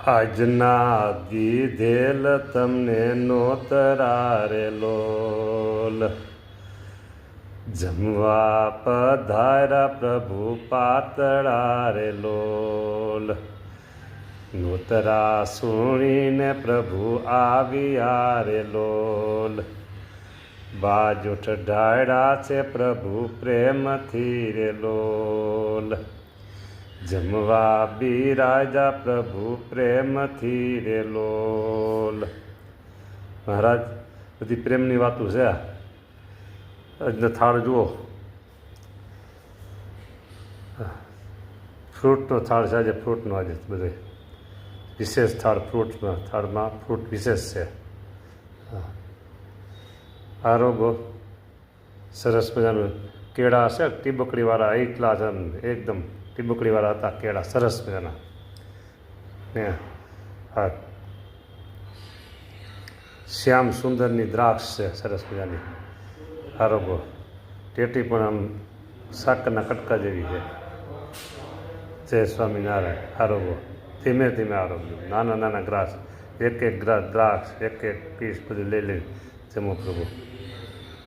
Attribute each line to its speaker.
Speaker 1: આજના દીધેલ તમને નોતરારે લોલ, જમવા પધાર્યા પ્રભુ પાતળા રે લોલ, નોતરા સુણીને પ્રભુ આવ્યા રે લોલ, બાજોઠ ઢાળ્યા છે પ્રભુ પ્રેમથી રે લોલ, જમવા બિરાજા પ્રભુ પ્રેમથી રે લોલ. મહારાજ બધી પ્રેમની વાતો છે. આજનો થાળ જુઓ, ફ્રૂટનો થાળ છે. આજે ફ્રૂટનો આજે બધે વિશેષ થાળ, થાળમાં ફ્રૂટ વિશેષ છે. આરોગો સરસ મજાનું કેળા હશે, ટીબકડીવાળા એકલા છે, એકદમ ટીબકડીવાળા હતા કેળા, સરસ મજાના. ને હા, શ્યામ સુંદરની દ્રાક્ષ છે સરસ મજાની. આરોગો ટેટી પણ આમ સાકરના કટકા જેવી છે. જય સ્વામિનારાયણ. આરોગો ધીમે ધીમે આરોગ્ય, નાના નાના ગ્રાસ, એક એક ગ્રાસ દ્રાક્ષ, એક એક પીસ બધું લઈ જમો પ્રભુ.